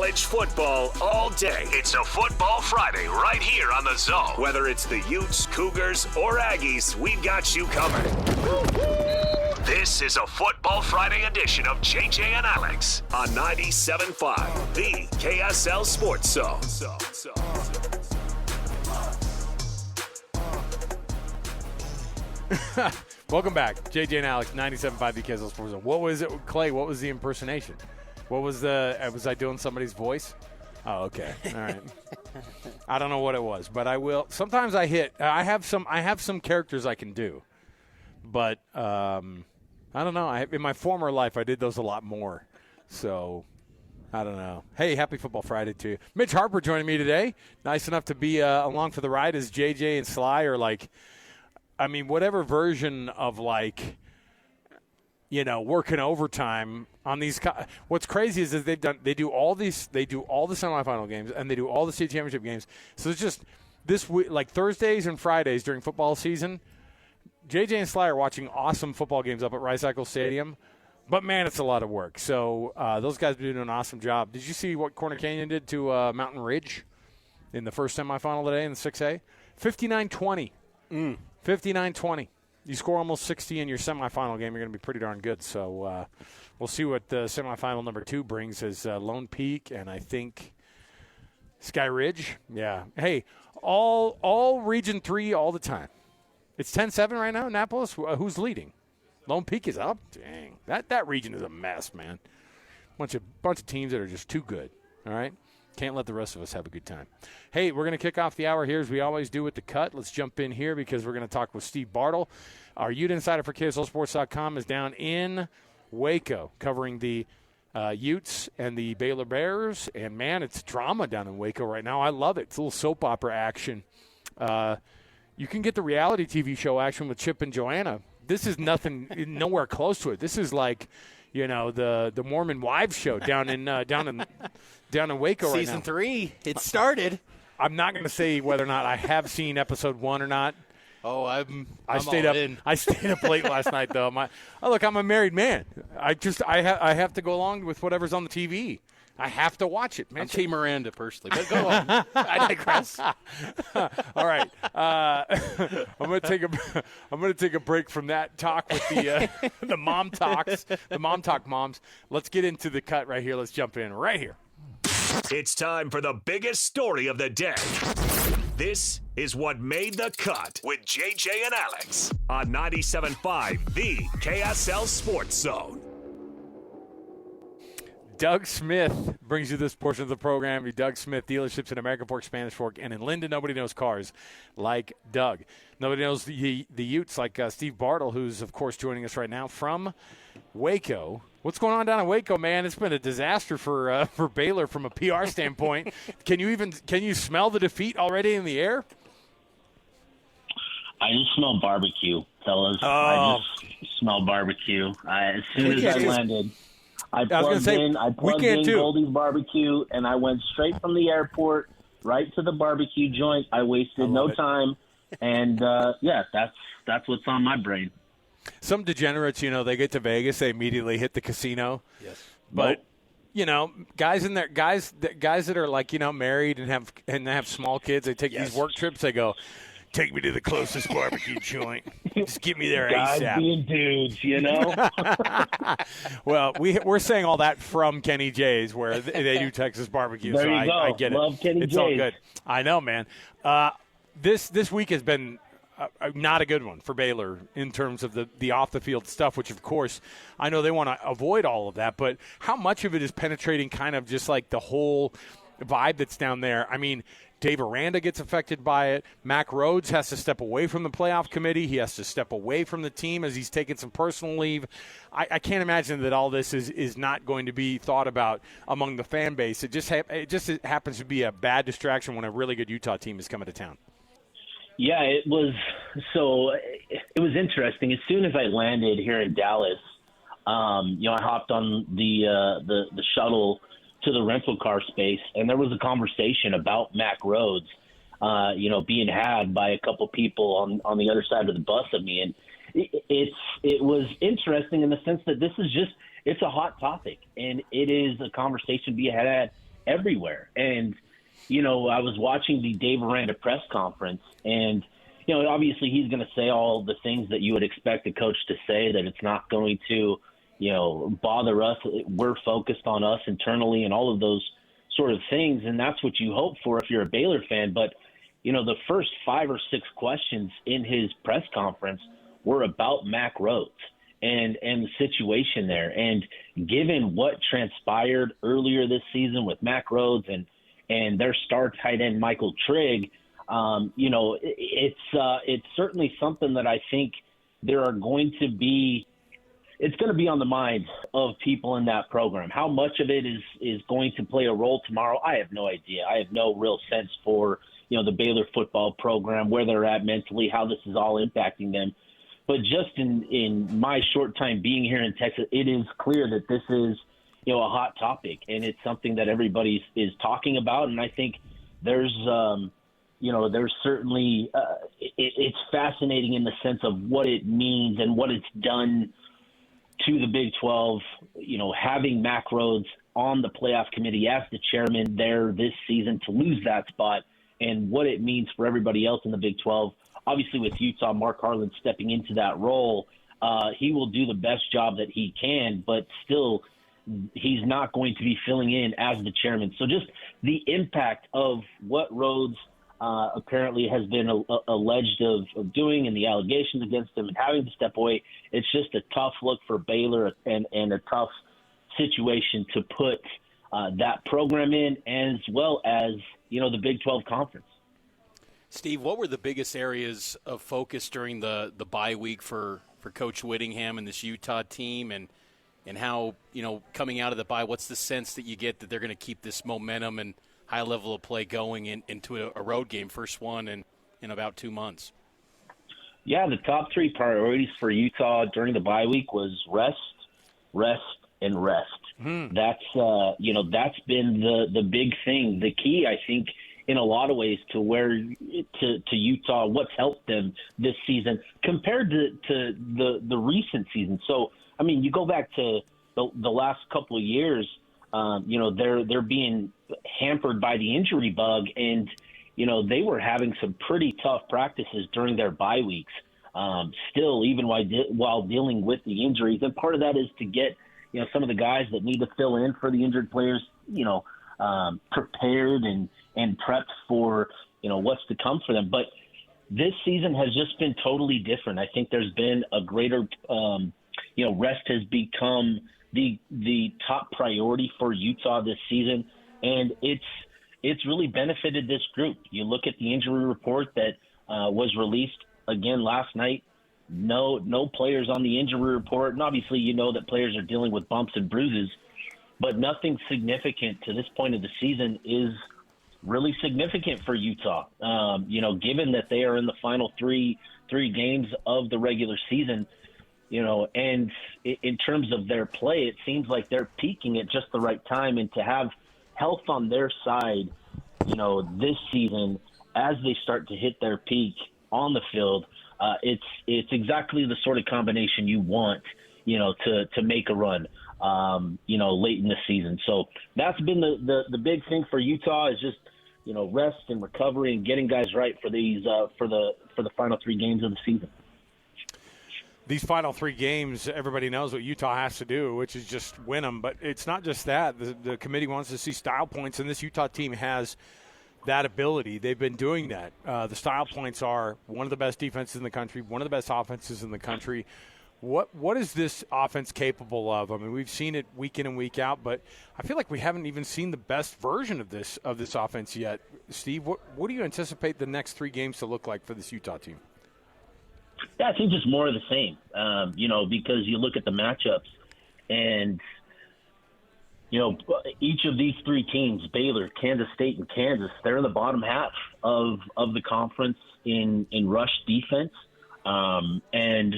college football all day. It's a Football Friday right here on The Zone. Whether it's the Utes, Cougars, or Aggies, we've got you covered. This is a Football Friday edition of JJ and Alex on 97.5, the KSL Sports Zone. Welcome back, JJ and Alex, 97.5 the KSL Sports Zone. What was it, Clay? What was the impersonation? What was was I doing somebody's voice? Oh, okay. All right. I don't know what it was, but I will. Sometimes I have some characters I can do, but I don't know. In my former life, I did those a lot more. So I don't know. Hey, happy Football Friday to you. Mitch Harper joining me today. Nice enough to be along for the ride as JJ and Sly are like. I mean, whatever version of working overtime on these. What's crazy is they do all the semifinal games and they do all the state championship games. So it's just this week, like Thursdays and Fridays during football season. JJ and Sly are watching awesome football games up at Rice Eccles Stadium, but man, it's a lot of work. So those guys are doing an awesome job. Did you see what Corner Canyon did to Mountain Ridge in the first semifinal today in the 6A? 59-20. 59-20. You score almost 60 in your semifinal game, you're going to be pretty darn good. So we'll see what the semifinal number 2 brings as Lone Peak and I think Sky Ridge. Yeah. Hey, all Region 3 all the time. It's 10-7 right now, Annapolis. Who's leading? Lone Peak is up? Dang. That region is a mess, man. Bunch of teams that are just too good. All right? Can't let the rest of us have a good time. Hey, we're going to kick off the hour here as we always do with the cut. Let's jump in here because we're going to talk with Steve Bartle. Our Ute Insider for KSLSports.com is down in Waco covering the Utes and the Baylor Bears. And, man, it's drama down in Waco right now. I love it. It's a little soap opera action. You can get the reality TV show action with Chip and Joanna. This is nothing, nowhere close to it. This is like, the Mormon Wives show down in Waco right now. Season 3, it started. I'm not going to say whether or not I have seen episode 1 or not. Oh, I stayed up. I stayed up late last night though. Look, I'm a married man. I have to go along with whatever's on the TV. I have to watch it, man. I'm Team Miranda personally, but go on. I digress. All right, I'm going to take a break from that talk with the mom talks, the mom talk moms. Let's get into the cut right here. Let's jump in right here. It's time for the biggest story of the day. This is what made the cut with JJ and Alex on 97.5, the KSL Sports Zone. Doug Smith brings you this portion of the program. Doug Smith, dealerships in American Fork, Spanish Fork, and in Linden. Nobody knows cars like Doug. Nobody knows the Utes like Steve Bartle, who's, of course, joining us right now from Waco. What's going on down in Waco, man? It's been a disaster for Baylor from a PR standpoint. Can you smell the defeat already in the air? I just smell barbecue, fellas. Oh. I just smell barbecue. As soon as I landed, I plugged in Goldie's Barbecue, and I went straight from the airport right to the barbecue joint. I wasted no time, and that's what's on my brain. Some degenerates, they get to Vegas, they immediately hit the casino. Yes, but guys in there, guys that are like married and have small kids, they take these work trips. They go, take me to the closest barbecue joint. Just get me there guys ASAP. Being dudes, Well, we're saying all that from Kenny J's, where they do Texas barbecue. There so you go. I get it. Love Kenny it's J's. all good. I know, man. This week has been not a good one for Baylor in terms of the off-the-field stuff, which, of course, I know they want to avoid all of that. But how much of it is penetrating kind of just like the whole vibe that's down there? I mean, Dave Aranda gets affected by it. Mac Rhodes has to step away from the playoff committee. He has to step away from the team as he's taking some personal leave. I can't imagine that all this is not going to be thought about among the fan base. It just happens to be a bad distraction when a really good Utah team is coming to town. Yeah, it was interesting. As soon as I landed here in Dallas, I hopped on the shuttle to the rental car space, and there was a conversation about Mac Rhodes, being had by a couple people on the other side of the bus of me, and it was interesting in the sense that it's a hot topic, and it is a conversation to be had everywhere. And, I was watching the Dave Aranda press conference, and, obviously he's going to say all the things that you would expect a coach to say, that it's not going to, bother us. We're focused on us internally and all of those sort of things. And that's what you hope for if you're a Baylor fan. But, the first 5 or 6 questions in his press conference were about Mack Rhoades and the situation there. And given what transpired earlier this season with Mack Rhoades and their star tight end Michael Trigg, it's certainly something that I think there are going to be. It's going to be on the minds of people in that program. How much of it is going to play a role tomorrow, I have no idea. I have no real sense for the Baylor football program, where they're at mentally, how this is all impacting them. But just in my short time being here in Texas, it is clear that this is a hot topic, and it's something that everybody is talking about. And I think there's certainly it's fascinating in the sense of what it means and what it's done to the Big 12, having Mack Rhoades on the playoff committee as the chairman there this season, to lose that spot, and what it means for everybody else in the Big 12. Obviously, with Utah, Mark Harlan stepping into that role, he will do the best job that he can, but still he's not going to be filling in as the chairman. So just the impact of what Rhoades apparently has been alleged of doing, and the allegations against him, and having to step away, it's just a tough look for Baylor and a tough situation to put that program in, as well as the Big 12 Conference. Steve, what were the biggest areas of focus during the bye week for Coach Whittingham and this Utah team, and how, coming out of the bye, what's the sense that you get that they're going to keep this momentum and high level of play going into a road game, first one in about 2 months? Yeah, the top 3 priorities for Utah during the bye week was rest, and rest. That's that's been the big thing. The key, I think, in a lot of ways to Utah, what's helped them this season compared to the recent season. So, I mean, you go back to the last couple of years, they're being hampered by the injury bug, and they were having some pretty tough practices during their bye weeks. Still, even while dealing with the injuries, and part of that is to get some of the guys that need to fill in for the injured players, prepared and prepped for what's to come for them. But this season has just been totally different. I think there's been a greater, rest has become the top priority for Utah this season, and it's really benefited this group. You look at the injury report that was released again last night. No players on the injury report, and obviously that players are dealing with bumps and bruises, but nothing significant to this point of the season is really significant for Utah. Given that they are in the final three games of the regular season, and in terms of their play, it seems like they're peaking at just the right time, and to have health on their side, this season as they start to hit their peak on the field, it's exactly the sort of combination you want, to make a run, late in the season. So that's been the big thing for Utah, is just, rest and recovery and getting guys right for these, for the final 3 games of the season. These final 3 games, everybody knows what Utah has to do, which is just win them. But it's not just that. The committee wants to see style points, and this Utah team has that ability. They've been doing that. The style points are one of the best defenses in the country, one of the best offenses in the country. What is this offense capable of? I mean, we've seen it week in and week out, but I feel like we haven't even seen the best version of this offense yet. Steve, what do you anticipate the next 3 games to look like for this Utah team? Yeah, I think just more of the same, because you look at the matchups, and, each of these 3 teams, Baylor, Kansas State, and Kansas, they're in the bottom half of the conference in rush defense. And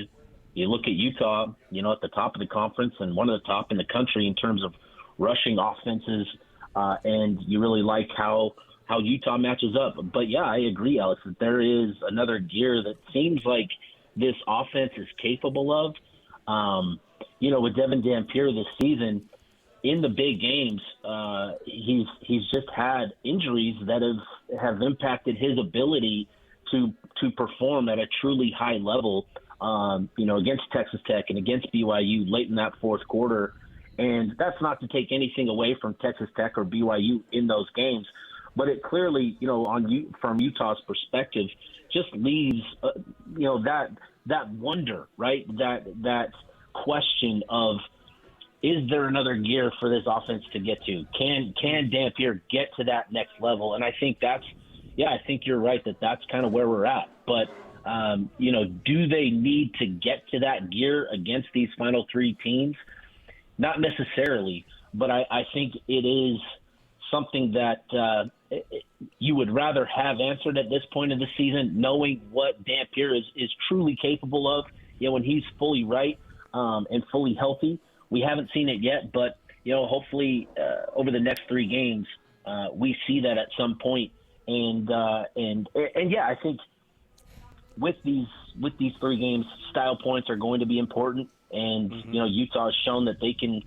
you look at Utah, at the top of the conference and one of the top in the country in terms of rushing offenses, and you really like how Utah matches up. But, yeah, I agree, Alex, that there is another gear that seems like this offense is capable of. With Devin Dampier this season, in the big games, he's just had injuries that have impacted his ability to perform at a truly high level. Against Texas Tech and against BYU late in that fourth quarter. And that's not to take anything away from Texas Tech or BYU in those games, but it clearly, from Utah's perspective, just leaves, that wonder, right? That question of, is there another gear for this offense to get to? Can Dampier get to that next level? And I think I think you're right that's kind of where we're at. But, do they need to get to that gear against these final three teams? Not necessarily, but I think it is something that you would rather have answered at this point of the season, knowing what Dampier is truly capable of, when he's fully right and fully healthy. We haven't seen it yet, but, hopefully over the next three games, we see that at some point. And I think with these three games, style points are going to be important. And, Utah has shown that they can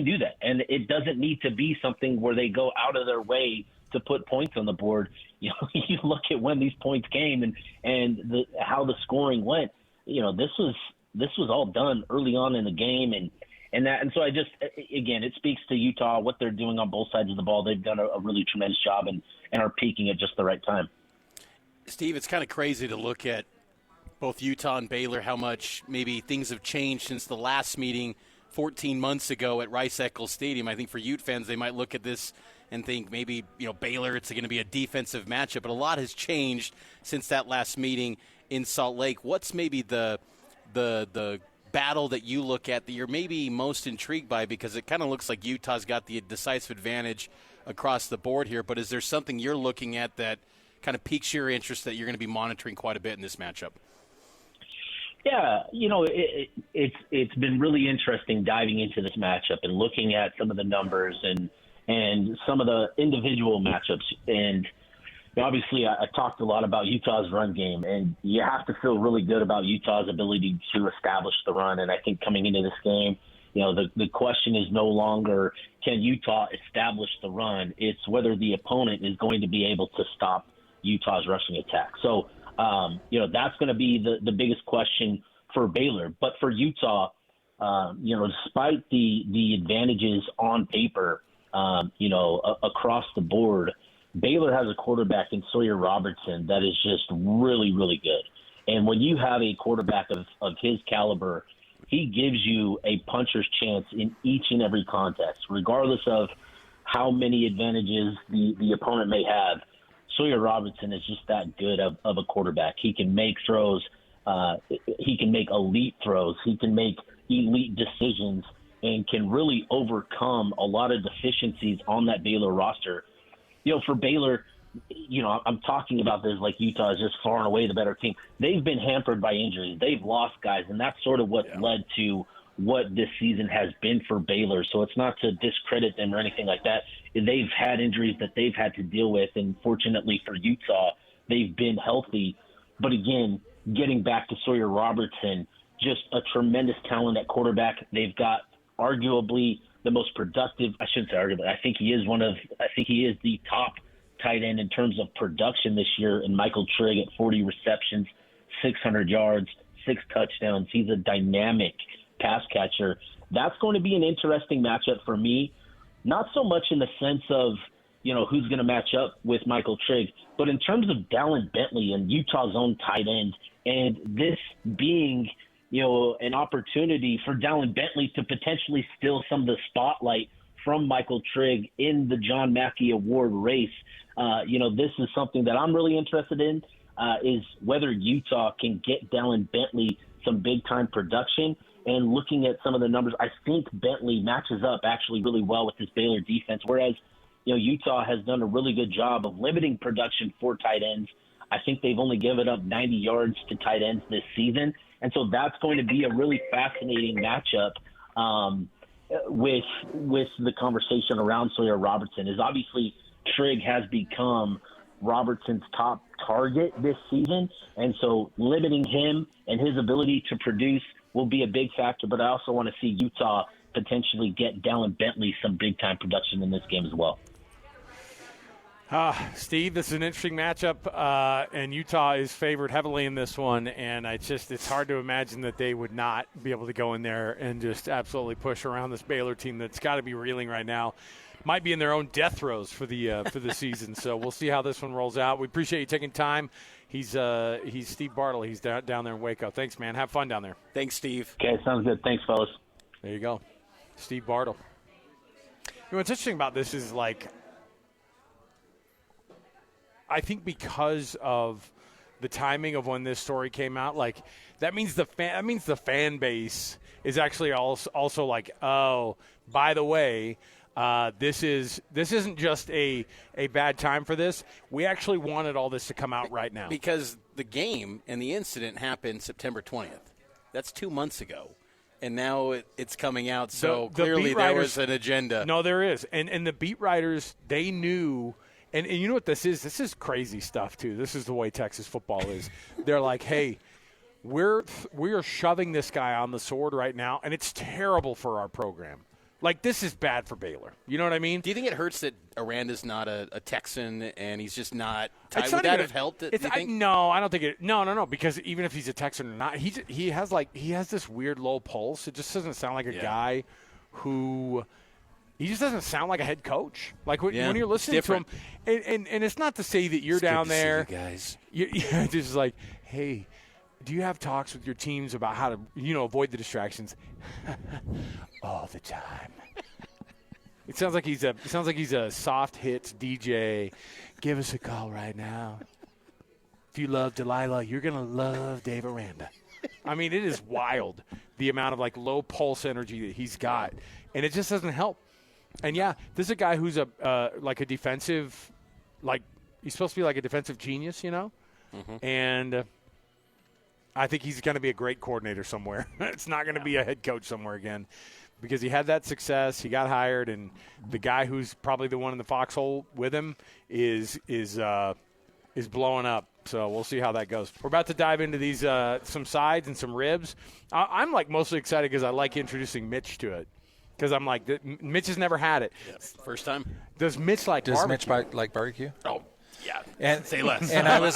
do that. And it doesn't need to be something where they go out of their way to put points on the board. You look at when these points came and how the scoring went. This was all done early on in the game. And so it speaks to Utah, what they're doing on both sides of the ball. They've done a really tremendous job and are peaking at just the right time. Steve, it's kind of crazy to look at both Utah and Baylor, how much maybe things have changed since the last meeting 14 months ago at Rice-Eccles Stadium. I think for Ute fans, they might look at this and think maybe, Baylor, it's going to be a defensive matchup. But a lot has changed since that last meeting in Salt Lake. What's maybe the battle that you look at that you're maybe most intrigued by, because it kind of looks like Utah's got the decisive advantage across the board here, but is there something you're looking at that kind of piques your interest that you're going to be monitoring quite a bit in this matchup? Yeah, it's been really interesting diving into this matchup and looking at some of the numbers and some of the individual matchups. And obviously, I talked a lot about Utah's run game, and you have to feel really good about Utah's ability to establish the run. And I think coming into this game, the question is no longer can Utah establish the run. It's whether the opponent is going to be able to stop Utah's rushing attack. So, that's going to be the biggest question for Baylor. But for Utah, despite the advantages on paper, across the board, Baylor has a quarterback in Sawyer Robertson that is just really, really good. And when you have a quarterback of his caliber, he gives you a puncher's chance in each and every contest, regardless of how many advantages the opponent may have. Sawyer Robertson is just that good of a quarterback. He can make throws. He can make elite throws. He can make elite decisions and can really overcome a lot of deficiencies on that Baylor roster. For Baylor, I'm talking about this like Utah is just far and away the better team. They've been hampered by injuries. They've lost guys, and that's sort of what led to what this season has been for Baylor. So it's not to discredit them or anything like that. They've had injuries that they've had to deal with, and fortunately for Utah, they've been healthy. But again, getting back to Sawyer Robertson, just a tremendous talent at quarterback. They've got arguably the most productive, I shouldn't say arguably, I think he is the top tight end in terms of production this year, and Michael Trigg at 40 receptions, 600 yards, 6 touchdowns. He's a dynamic pass catcher. That's going to be an interesting matchup for me, not so much in the sense of, who's going to match up with Michael Trigg, but in terms of Dallin Bentley and Utah's own tight end, and this being, an opportunity for Dallin Bentley to potentially steal some of the spotlight from Michael Trigg in the John Mackey Award race. This is something that I'm really interested in, is whether Utah can get Dallin Bentley some big-time production. And looking at some of the numbers, I think Bentley matches up actually really well with this Baylor defense, whereas, Utah has done a really good job of limiting production for tight ends. I think they've only given up 90 yards to tight ends this season. And so that's going to be a really fascinating matchup with the conversation around Sawyer Robertson. Is obviously Trigg has become Robertson's top target this season, and so limiting him and his ability to produce will be a big factor. But I also want to see Utah potentially get Dallin Bentley some big-time production in this game as well. Steve, this is an interesting matchup, and Utah is favored heavily in this one, and it's hard to imagine that they would not be able to go in there and just absolutely push around this Baylor team that's got to be reeling right now. Might be in their own death throes for the season, so we'll see how this one rolls out. We appreciate you taking time. He's Steve Bartle. He's down there in Waco. Thanks, man. Have fun down there. Thanks, Steve. Okay, sounds good. Thanks, fellas. There you go. Steve Bartle. What's interesting about this is, like, I think because of the timing of when this story came out, like, that means the fan base is actually also like, oh, by the way, this isn't just a bad time for this. We actually wanted all this to come out right now. Because the game and the incident happened September 20th. That's 2 months ago. And now it's coming out, so clearly there was an agenda. No, there is. And the beat writers, they knew. And you know what this is? This is crazy stuff, too. This is the way Texas football is. They're like, hey, we are shoving this guy on the sword right now, and it's terrible for our program. Like, this is bad for Baylor. You know what I mean? Do you think it hurts that Aranda's not a Texan and he's just not tied? Would that have helped it? No, I don't think it. No. Because even if he's a Texan or not, he has this weird low pulse. It just doesn't sound like a guy who. He just doesn't sound like a head coach. Like when you're listening to him, and it's not to say that you're down there, guys. You're just like, hey, do you have talks with your teams about how to avoid the distractions? All the time. It sounds like he's a soft hits DJ. Give us a call right now. If you love Delilah, you're gonna love Dave Aranda. I mean, it is wild the amount of like low pulse energy that he's got, and it just doesn't help. And yeah, this is a guy who's like a defensive, like he's supposed to be like a defensive genius, and I think he's going to be a great coordinator somewhere. It's not going to be a head coach somewhere again, because he had that success. He got hired, and the guy who's probably the one in the foxhole with him is blowing up. So we'll see how that goes. We're about to dive into these some sides and some ribs. I'm like mostly excited because I like introducing Mitch to it. Because I'm like, Mitch has never had it. Yeah, first time. Does Mitch like barbecue? Does Mitch like barbecue? Oh, yeah. And say less. And I was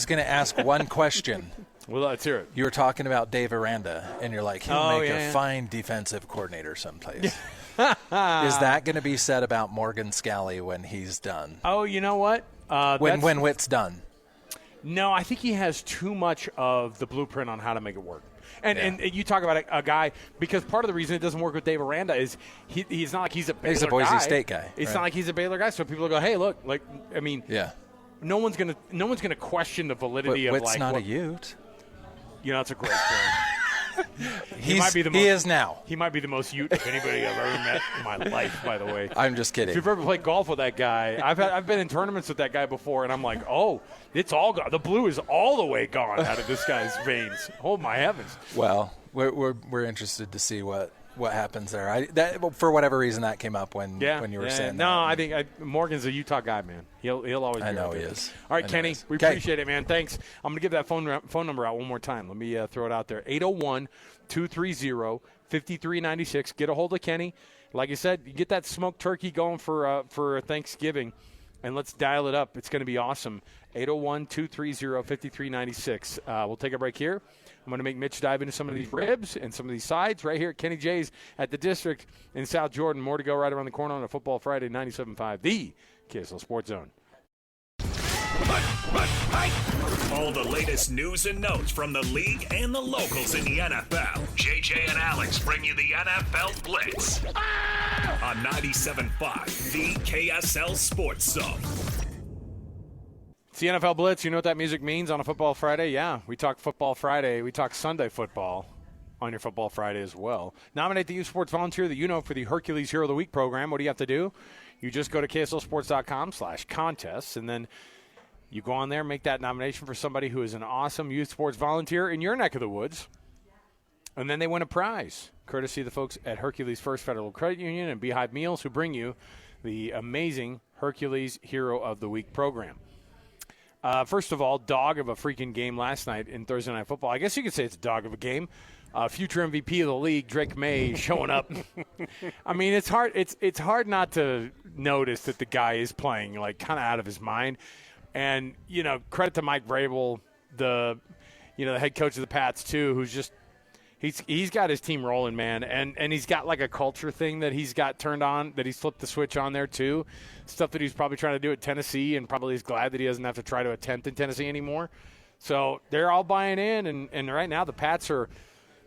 gonna ask one question. Well, let's hear it. You were talking about Dave Aranda, and you're like, he'll make a fine defensive coordinator someplace. Is that going to be said about Morgan Scalley when he's done? Oh, you know what? When Witt's done. No, I think he has too much of the blueprint on how to make it work. And you talk about a guy, because part of the reason it doesn't work with Dave Aranda is he's not like he's a Baylor guy. He's a Boise State guy. It's not like he's a Baylor guy, so people go, hey, look, like, I mean, no one's gonna question the validity of Witt's not a Ute. That's a great point. He is now. He might be the most Ute of anybody I've ever met in my life, by the way. I'm just kidding. If you've ever played golf with that guy, I've been in tournaments with that guy before, and I'm like, oh, it's all gone. The blue is all the way gone out of this guy's veins. Oh, my heavens. Well, we're interested to see what happens there. For whatever reason, that came up when you were saying that. No, I think Morgan's a Utah guy, man. He'll always be. I know he is. All right, Kenny, we appreciate it, man. Thanks. I'm going to give that phone number out one more time. Let me throw it out there. 801-230-5396. Get a hold of Kenny. Like I said, you get that smoked turkey going for Thanksgiving, and let's dial it up. It's going to be awesome. 801-230-5396. We'll take a break here. I'm going to make Mitch dive into some of these ribs and some of these sides right here at Kenny J's at the District in South Jordan. More to go right around the corner on a Football Friday, 97.5, the KSL Sports Zone. All the latest news and notes from the league and the locals in the NFL. JJ and Alex bring you the NFL Blitz on 97.5, the KSL Sports Zone. It's the NFL Blitz. You know what that music means on a Football Friday? Yeah, we talk Football Friday. We talk Sunday football on your Football Friday as well. Nominate the Youth Sports Volunteer that you know for the Hercules Hero of the Week program. What do you have to do? You just go to KSLSports.com/contests, and then you go on there and make that nomination for somebody who is an awesome youth sports volunteer in your neck of the woods. And then they win a prize, courtesy of the folks at Hercules First Federal Credit Union and Beehive Meals, who bring you the amazing Hercules Hero of the Week program. First of all, dog of a freaking game last night in Thursday Night Football. I guess you could say it's a dog of a game. future MVP of the league, Drake May, showing up. I mean, it's hard. It's hard not to notice that the guy is playing like kind of out of his mind. And credit to Mike Vrabel, the head coach of the Pats too, who's just he's got his team rolling, man. And he's got like a culture thing that he's got turned on, that he's flipped the switch on there too. Stuff that he's probably trying to do at Tennessee, and probably is glad that he doesn't have to try to attempt in Tennessee anymore. So they're all buying in, and right now the Pats are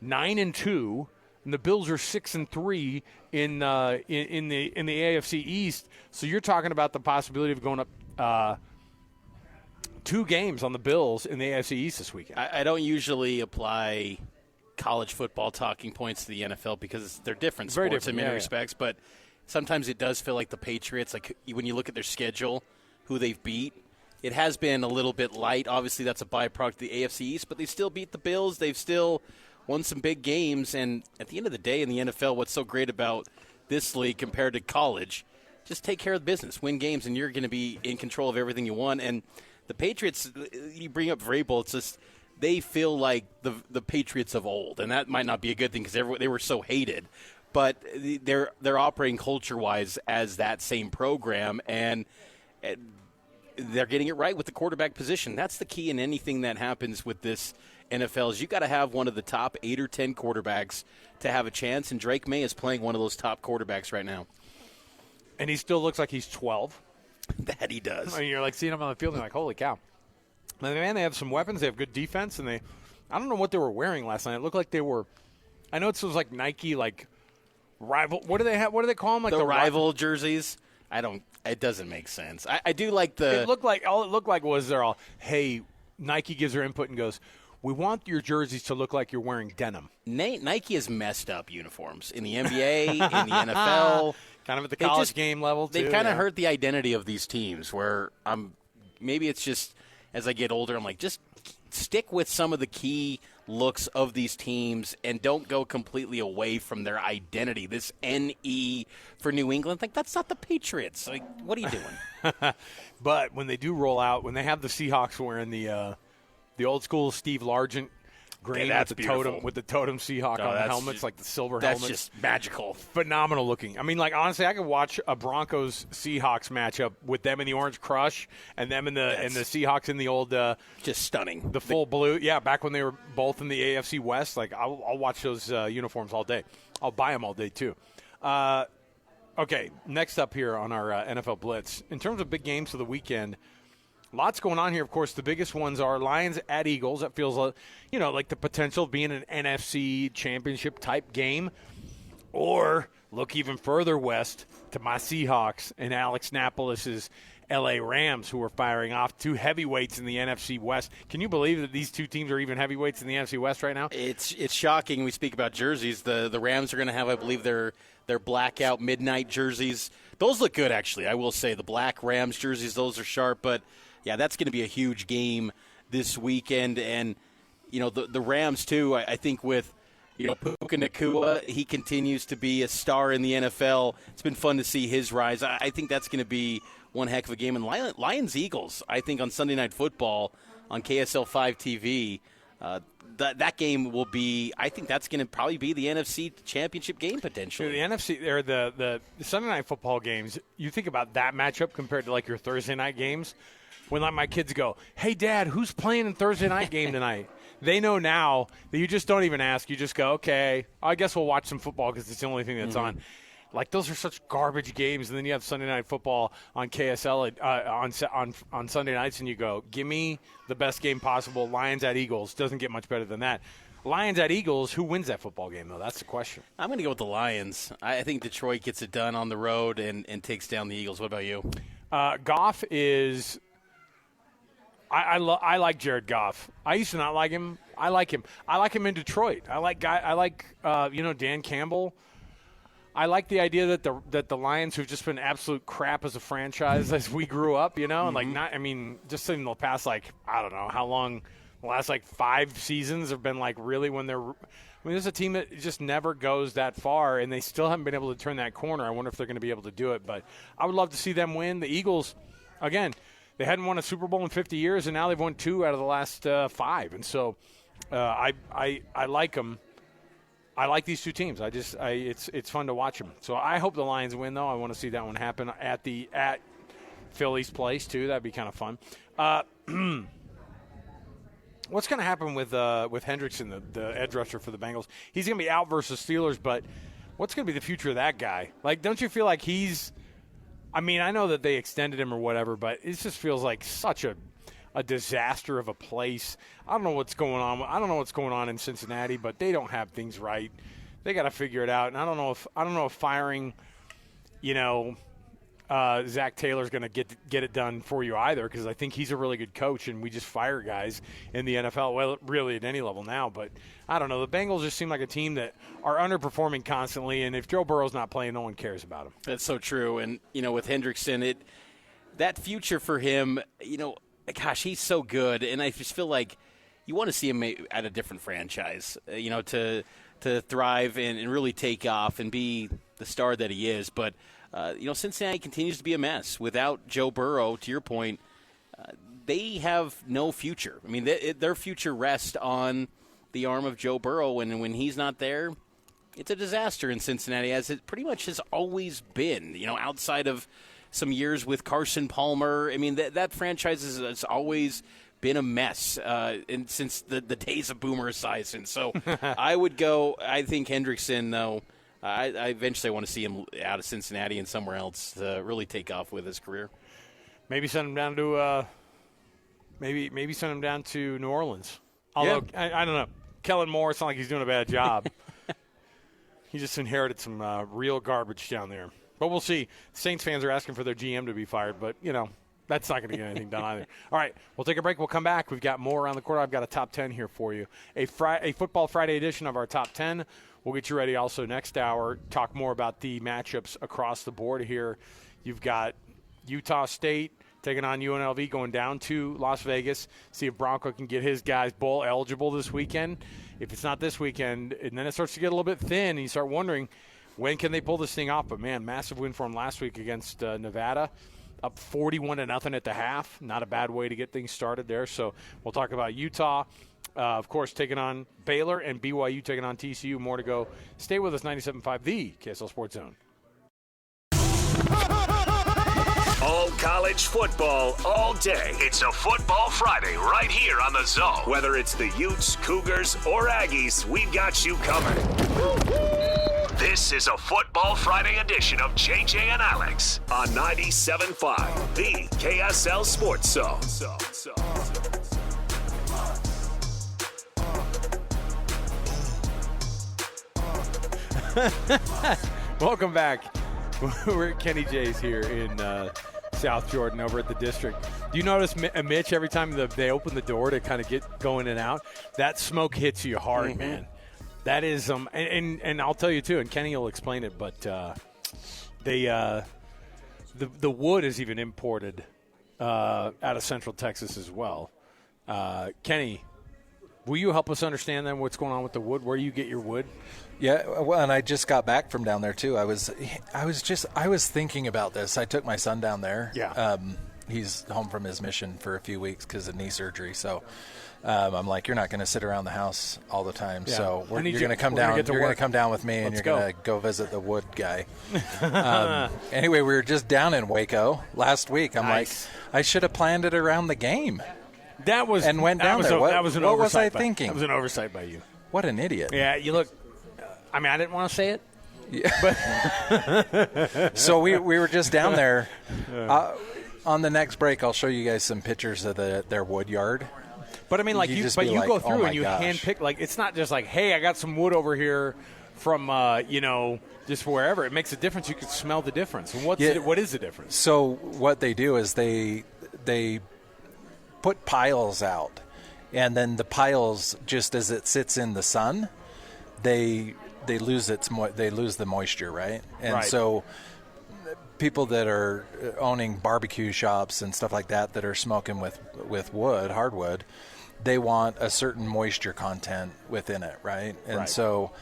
9-2, and the Bills are 6-3 in the AFC East. So you're talking about the possibility of going up 2 games on the Bills in the AFC East this weekend. I don't usually apply college football talking points to the NFL because they're different sports different, in many respects, but sometimes it does feel like the Patriots, like when you look at their schedule, who they've beat, it has been a little bit light. Obviously, that's a byproduct of the AFC East, but they still beat the Bills. They've still won some big games, and at the end of the day in the NFL, what's so great about this league compared to college, just take care of the business, win games, and you're going to be in control of everything you want. And the Patriots, you bring up Vrabel, it's just they feel like the Patriots of old, and that might not be a good thing because they were so hated. But they're operating culture-wise as that same program, and they're getting it right with the quarterback position. That's the key in anything that happens with this NFL is you got to have one of the top 8 or 10 quarterbacks to have a chance, and Drake May is playing one of those top quarterbacks right now. And he still looks like he's 12. That he does. I mean, you're like seeing him on the field and you're like, holy cow. Man, they have some weapons. They have good defense, and I don't know what they were wearing last night. It looked like they were, I know it was like Nike, like rival. What do they have? What do they call them? Like the rival jerseys. It doesn't make sense. I do like the. It looked like all it looked like was they're all, hey, Nike gives their input and goes, we want your jerseys to look like you're wearing denim. Nike has messed up uniforms in the NBA, in the NFL. Kind of at the college game level, too. They've kind of hurt the identity of these teams where maybe it's just as I get older, I'm like, just stick with some of the key looks of these teams and don't go completely away from their identity. This NE for New England, like that's not the Patriots. Like, what are you doing? But when they do roll out, when they have the Seahawks wearing the old school Steve Largent green with the totem Seahawk on the helmets, like the silver helmets. That's just magical. Phenomenal looking. I mean, like, honestly, I could watch a Broncos-Seahawks matchup with them in the orange crush and them in the Seahawks in the old just stunning. The full blue. Yeah, back when they were both in the AFC West. Like, I'll watch those uniforms all day. I'll buy them all day, too. Okay, next up here on our NFL Blitz. In terms of big games for the weekend, lots going on here. Of course, the biggest ones are Lions at Eagles. That feels like the potential of being an NFC championship type game. Or look even further west to my Seahawks and Alex Napolis's L.A. Rams, who are firing off 2 heavyweights in the NFC West. Can you believe that these 2 teams are even heavyweights in the NFC West right now? It's shocking. We speak about jerseys. The Rams are going to have, I believe, their blackout midnight jerseys. Those look good, actually. I will say the black Rams jerseys, those are sharp, but yeah, that's going to be a huge game this weekend. And, the Rams, too, I think with, Puka Nacua, he continues to be a star in the NFL. It's been fun to see his rise. I think that's going to be one heck of a game. And Lions-Eagles, I think, on Sunday Night Football on KSL 5 TV, that game will be – I think that's going to probably be the NFC championship game potentially. The NFC – or the Sunday Night Football games, you think about that matchup compared to, like, your Thursday night games – when like my kids go, hey, Dad, who's playing in Thursday night game tonight? They know now that you just don't even ask. You just go, okay, I guess we'll watch some football because it's the only thing that's on. Like, those are such garbage games. And then you have Sunday Night Football on KSL on Sunday nights, and you go, give me the best game possible. Lions at Eagles. Doesn't get much better than that. Lions at Eagles, who wins that football game, though? That's the question. I'm going to go with the Lions. I think Detroit gets it done on the road and takes down the Eagles. What about you? Goff is – I like Jared Goff. I used to not like him. I like him. I like him in Detroit. I like Dan Campbell. I like the idea that the Lions, who've just been absolute crap as a franchise as we grew up, and just in the past, like, I don't know how long, the last like 5 seasons have been like really when they're. I mean, there's a team that just never goes that far, and they still haven't been able to turn that corner. I wonder if they're going to be able to do it, but I would love to see them win. The Eagles, again. They hadn't won a Super Bowl in 50 years, and now they've won 2 out of the last 5. And so I like them. I like these two teams. It's fun to watch them. So I hope the Lions win, though. I want to see that one happen at Philly's place too. That'd be kind of fun. What's going to happen with Hendrickson, the edge rusher for the Bengals? He's going to be out versus Steelers, but what's going to be the future of that guy? Like, don't you feel like he's – I mean, I know that they extended him or whatever, but it just feels like such a disaster of a place. I don't know what's going on. I don't know what's going on in Cincinnati, but they don't have things right. They got to figure it out. And I don't know if firing, Zach Taylor's going to get it done for you either, because I think he's a really good coach, and we just fire guys in the NFL, well, really at any level now. But I don't know. The Bengals just seem like a team that are underperforming constantly, and if Joe Burrow's not playing, no one cares about him. That's so true. And, with Hendrickson, that future for him, gosh, he's so good. And I just feel like you want to see him at a different franchise, to thrive and really take off and be the star that he is. But Cincinnati continues to be a mess. Without Joe Burrow, to your point, they have no future. I mean, their future rests on the arm of Joe Burrow, and when he's not there, it's a disaster in Cincinnati, as it pretty much has always been, outside of some years with Carson Palmer. I mean, that franchise has always been a mess since the days of Boomer Esiason. So I think Hendrickson, though, I eventually want to see him out of Cincinnati and somewhere else to really take off with his career. Maybe send him down to maybe send him down to New Orleans. Although I don't know, Kellen Moore, it's not like he's doing a bad job. He just inherited some real garbage down there. But we'll see. Saints fans are asking for their GM to be fired, but that's not going to get anything done either. All right, we'll take a break. We'll come back. We've got more around the corner. I've got a top 10 here for you. A Football Friday edition of our top 10. We'll get you ready also next hour. Talk more about the matchups across the board here. You've got Utah State taking on UNLV, going down to Las Vegas. See if Bronco can get his guys bowl eligible this weekend. If it's not this weekend, and then it starts to get a little bit thin, and you start wondering, when can they pull this thing off? But, man, massive win for them last week against Nevada. Up 41-0 at the half. Not a bad way to get things started there. So we'll talk about Utah, of course, taking on Baylor, and BYU taking on TCU. More to go. Stay with us, 97.5, the KSL Sports Zone. All college football, all day. It's a Football Friday right here on the Zone. Whether it's the Utes, Cougars, or Aggies, we've got you covered. This is a Football Friday edition of JJ and Alex on 97.5, the KSL Sports Zone. Welcome back. We're at Kenny J's here in South Jordan over at the District. Do you notice, Mitch, every time they open the door to kind of get going and out, that smoke hits you hard, man. That is, and I'll tell you too, and Kenny will explain it, but the wood is even imported out of Central Texas as well. Kenny, will you help us understand then what's going on with the wood? Where you get your wood? Yeah, well, and I just got back from down there too. I was thinking about this. I took my son down there. Yeah. He's home from his mission for a few weeks because of knee surgery. So I'm like, you're not going to sit around the house all the time. Yeah. So you're going to come down. You're going to come down with me, and you're going to go visit the wood guy. Anyway, we were just down in Waco last week. I'm like, I should have planned it around the game. That was and went down there. What was I thinking? That was an oversight by you. What an idiot! Yeah, you look. I mean, I didn't want to say it. Yeah. But so we were just down there. On the next break, I'll show you guys some pictures of their wood yard. But I mean, like you go through and you handpick. Like, it's not just like, hey, I got some wood over here from just wherever. It makes a difference. You can smell the difference. And what is the difference? So what they do is they put piles out, and then the piles, just as it sits in the sun, they lose the moisture, right? And so people that are owning barbecue shops and stuff like that are smoking with wood, hardwood, they want a certain moisture content within it, right? And so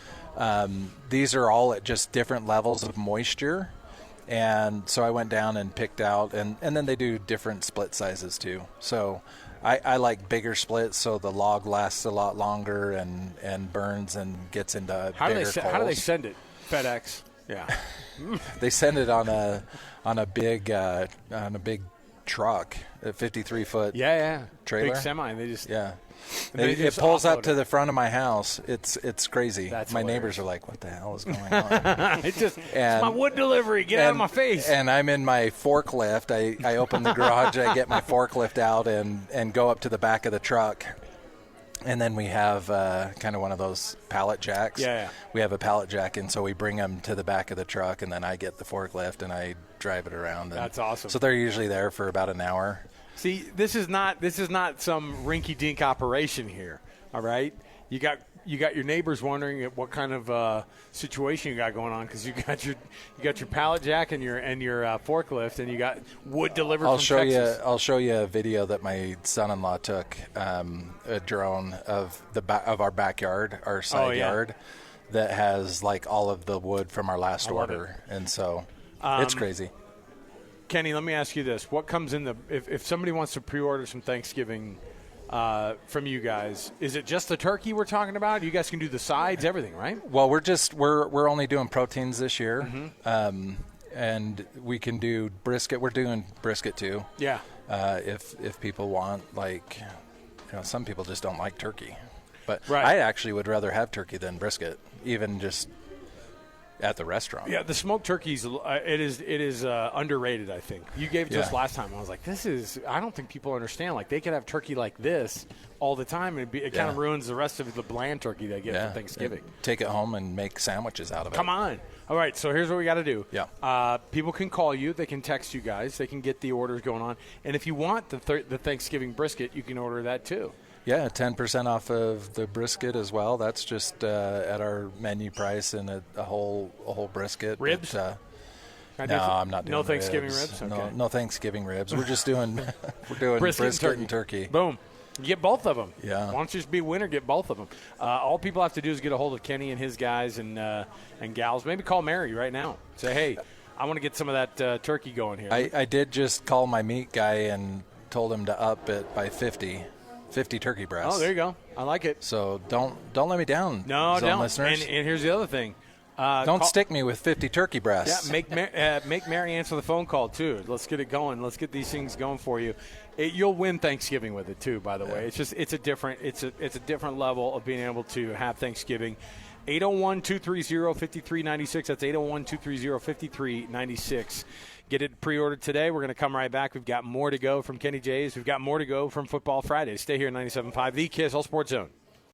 these are all at just different levels of moisture. And so I went down and picked out, and then they do different split sizes too. So I like bigger splits, so the log lasts a lot longer and burns and gets into bigger coals. How do they send it? FedEx. Yeah. They send it on a big truck, a 53-foot trailer. Big semi. And they just It pulls up to the front of my house. It's crazy. That's my hilarious. neighbors are like, "What the hell is going on?" It's my wood delivery. Get out of my face. And I'm in my forklift. I open the garage. I get my forklift out and go up to the back of the truck. And then we have kind of one of those pallet jacks. Yeah. We have a pallet jack, and so we bring them to the back of the truck, and then I get the forklift and I drive it around. That's awesome. So they're usually there for about an hour. See, this is not some rinky-dink operation here. All right, you got your neighbors wondering what kind of situation you got going on because you got your pallet jack and your forklift, and you got wood delivered from Texas. I'll show you a video that my son-in-law took, a drone of our backyard, our side yard, that has like all of the wood from our last order, and so it's crazy. Kenny, let me ask you this: what comes in if somebody wants to pre-order some Thanksgiving from you guys? Is it just the turkey we're talking about? You guys can do the sides, everything, right? Well, we're only doing proteins this year, and we can do brisket. We're doing brisket too. Yeah. If people want, some people just don't like turkey, but right. I actually would rather have turkey than brisket, even just at the restaurant. Yeah, the smoked turkeys, it is underrated, I think. You gave it to us last time. I was like, I don't think people understand. Like, they could have turkey like this all the time, and it kind of ruins the rest of the bland turkey they get for Thanksgiving. Take it home and make sandwiches out of it. Come on. All right, so here's what we got to do. Yeah. People can call you. They can text you guys. They can get the orders going on. And if you want the Thanksgiving brisket, you can order that too. Yeah, 10% off of the brisket as well. That's just at our menu price, and a whole brisket. Ribs? But, no, I'm not doing no Thanksgiving ribs. Okay. No Thanksgiving ribs. We're just doing brisket and turkey. Boom. You get both of them. Yeah. Why don't you just be a winner? Get both of them. All people have to do is get a hold of Kenny and his guys and gals. Maybe call Mary right now. Say, hey, I want to get some of that turkey going here. I did just call my meat guy and told him to up it by 50 turkey breasts. Oh, there you go. I like it. So don't let me down, no, Zone don't. listeners. And here's the other thing. Don't stick me with 50 turkey breasts. Yeah, make Mary answer the phone call too. Let's get it going. Let's get these things going for you. You'll win Thanksgiving with it too. By the way, it's a different level of being able to have Thanksgiving. 801-230-5396. That's 801-230-5396. Get it pre-ordered today. We're going to come right back. We've got more to go from Kenny J's. We've got more to go from Football Fridays. Stay here at 97.5, the KSL Sports Zone.